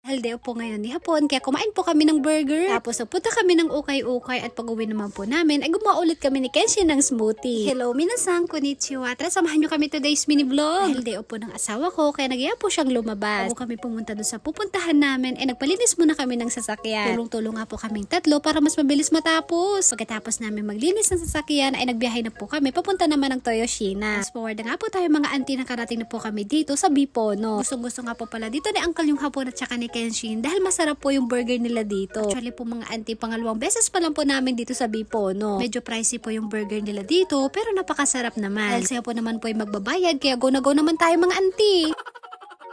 Haldeo po ngayon ni hapon, kaya kumain po kami ng burger. Tapos napunta kami ng ukay-ukay at pag-uwi naman po namin ay gumawa ulit kami ni Kenshin ng smoothie. Hello, minasan, konnichiwa. Tara, samahan nyo kami today's mini vlog. Haldeo po ng asawa ko, kaya nagyaya po siyang lumabas. Bago kami pumunta doon sa pupuntahan namin, ay nagpalinis muna kami ng sasakyan. Tulong-tulong nga po kaming tatlo para mas mabilis matapos. Pagkatapos namin maglinis ng sasakyan, ay nagbiyahe na po kami papunta naman ng Toyoshina. Fast forward na nga po tayo mga auntie, nakarating na po kami dito sa Bipono. Gustong-gusto nga po pala dito ni Uncle yung hapon at saka ni Kenshin dahil masarap po yung burger nila dito. Actually po mga auntie, pangalawang beses pa lang po namin dito sa Bipono. Medyo pricey po yung burger nila dito pero napakasarap naman. Dahil siya po naman po ay magbabayad kaya go na go naman tayo mga auntie.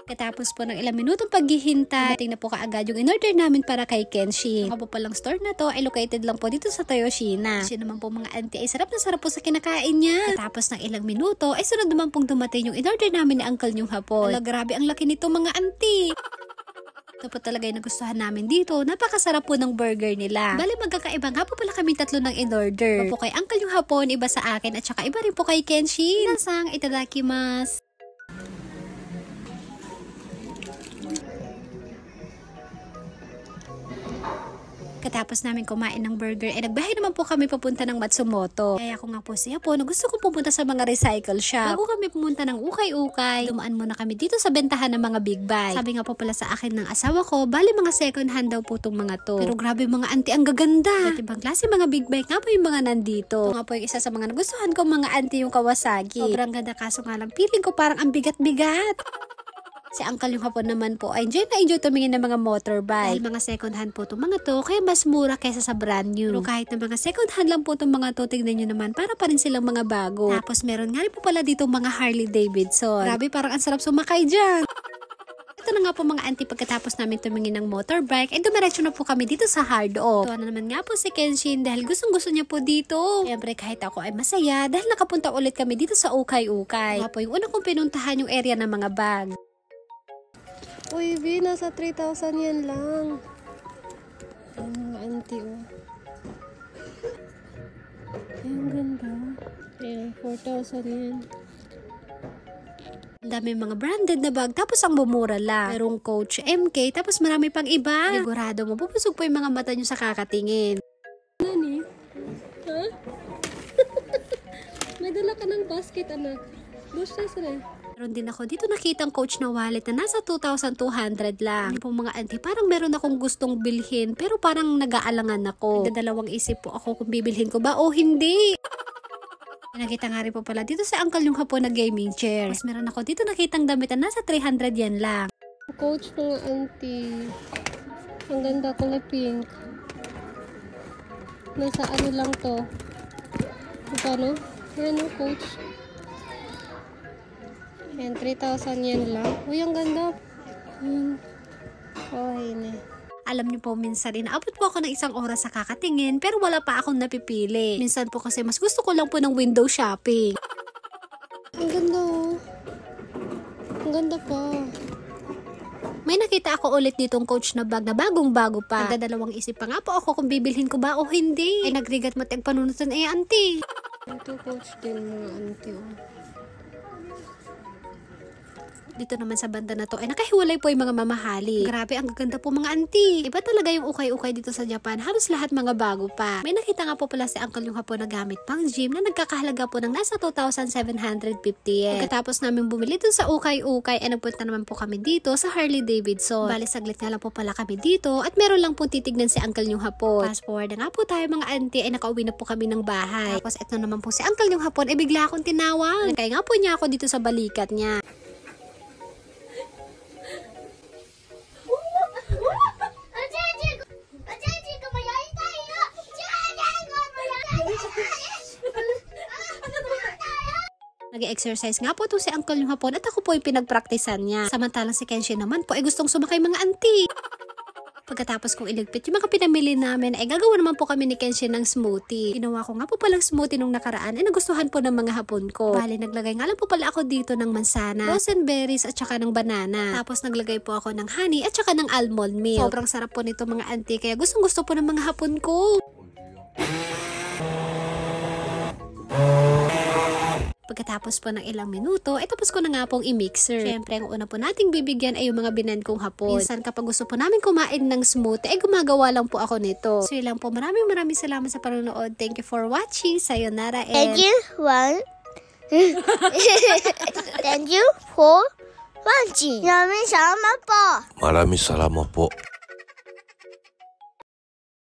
Katapos po ng ilang minutong paghihintay, dating na po kaagad yung in-order namin para kay Kenshin. Ang po palang store na to ay located lang po dito sa Toyoshina. Siya naman po mga auntie ay sarap na sarap po sa kinakain niya. Katapos ng ilang minuto ay sunod naman pong dumating yung in-order namin ni Uncle yung hapon. Ala, grabe ang laki nito mga auntie. Ito po talaga yung nagustuhan namin dito. Napakasarap po ng burger nila. Bali magkakaiba nga po pala kami tatlo ng in-order. Iba po kay Uncle yung hapon, iba sa akin at saka iba rin po kay Kenshin. Nasang itadakimasu. Katapos namin kumain ng burger, nagbahay naman po kami papunta ng Matsumoto. Kaya ako nga po siya po, gusto ko pumunta sa mga recycle shop. Bago kami pumunta ng ukay-ukay, dumaan muna kami dito sa bentahan ng mga big bike. Sabi nga po pala sa akin ng asawa ko, bali mga second hand daw po itong mga to. Pero grabe mga auntie, ang gaganda. At ibang klase mga big bike nga po yung mga nandito. Ito nga po yung isa sa mga nagustuhan ko mga auntie, yung Kawasaki. Sobrang ganda, kaso nga lang feeling ko parang ang bigat-bigat. Si Uncle yung hapon naman po ay enjoy tumingin ng mga motorbike. Dahil mga second hand po itong mga to, kaya mas mura kaysa sa brand new. Pero kahit na mga second hand lang po itong mga to, tignan nyo naman, para pa rin silang mga bago. Tapos meron nga rin po pala dito mga Harley Davidson. Grabe, parang ang sarap sumakay dyan. Ito na nga po mga auntie, pagkatapos namin tumingin ng motorbike, ay dumiretso na po kami dito sa Hard Off. Tuwa na naman nga po si Kenshin dahil gustong-gusto niya po dito. Siyempre kahit ako ay masaya dahil nakapunta ulit kami dito sa ukay-ukay. Nga po yung una kong pinuntahan yung area ng mga bag. Uy, B, nasa 3,000 yan lang. Ay, mga auntie, oh. Ay, ang ganda. Ayan, 4,000 yan. Ang dami mga branded na bag, tapos ang bumura lang. Merong Coach MK, tapos marami pang iba. Sigurado mo, pupusog po yung mga mata nyo sa kakatingin. Nani? Ha? May dala ka ng basket, anak. Gusto sila. Meron din ako dito nakitang Coach na wallet na nasa 2,200 lang. Hindi po mga auntie, parang meron akong gustong bilhin pero parang nag-aalangan ako. Nagdadalawang isip po ako kung bibilhin ko ba o hindi. Nakita nga rin po pala dito sa Uncle yung hapon na gaming chair. Mas meron ako dito nakitang damit na nasa 300 yan lang. Coach mga auntie. Ang ganda, kulay pink. Nasa ano lang to. Paano? Ayan o, Coach. Ayan, 3,000 yan lang. Uy, ang ganda. Oh, yun eh. Alam niyo po, minsan inaabot po ako ng isang oras sa kakatingin pero wala pa akong napipili. Minsan po kasi mas gusto ko lang po ng window shopping. Ang ganda oh. Ang ganda pa. May nakita ako ulit ditong Coach na bag na bagong-bago pa. Nagdadalawang isip pa nga po ako kung bibilhin ko ba o hindi. Ay nagrigat matag panunutan eh, auntie. Ito Coach din mga auntie oh. Dito naman sa banda na to ay nakahiwalay po yung mga mamahali. Grabe, ang gaganda po mga auntie. Iba talaga yung ukay-ukay dito sa Japan. Halos lahat mga bago pa. May nakita nga po pala si Uncle yung hapon na gamit pang gym na nagkakahalaga po ng nasa 2,750 yen. Pagkatapos namin bumili dun sa ukay-ukay ay nagpunta naman po kami dito sa Harley Davidson. Bali saglit nga lang po pala kami dito at meron lang po titignan si Uncle yung hapon. Fast forward na nga po tayo mga auntie ay nakauwi na po kami ng bahay. Tapos eto naman po si Uncle yung hapon ay bigla akong tinawag. Kaya nga po niya ako dito sa balikat niya. Nag-exercise nga po to si Uncle yung hapon at ako po yung pinagpraktisan niya. Samantalang si Kenshin naman po ay gustong sumakay mga auntie. Pagkatapos kong iligpit yung mga pinamili namin ay gagawa naman po kami ni Kenshin ng smoothie. Ginawa ko nga po palang smoothie nung nakaraan ay nagustuhan po ng mga hapon ko. Bali naglagay nga lang po pala ako dito ng mansana, frozen berries at saka ng banana. Tapos naglagay po ako ng honey at saka ng almond milk. Sobrang sarap po nito mga auntie kaya gustong gusto po ng mga hapon ko. Pagkatapos po ng ilang minuto, ay tapos ko na nga pong i-mixer. Siyempre, ang una po nating bibigyan ay yung mga binan kong hapon. Minsan kapag gusto po namin kumain ng smoothie, ay gumagawa lang po ako nito. So yun lang po, maraming salamat sa panonood. Thank you for watching. Sayonara and... Thank you for watching. Maraming salamat po. Maraming salamat po.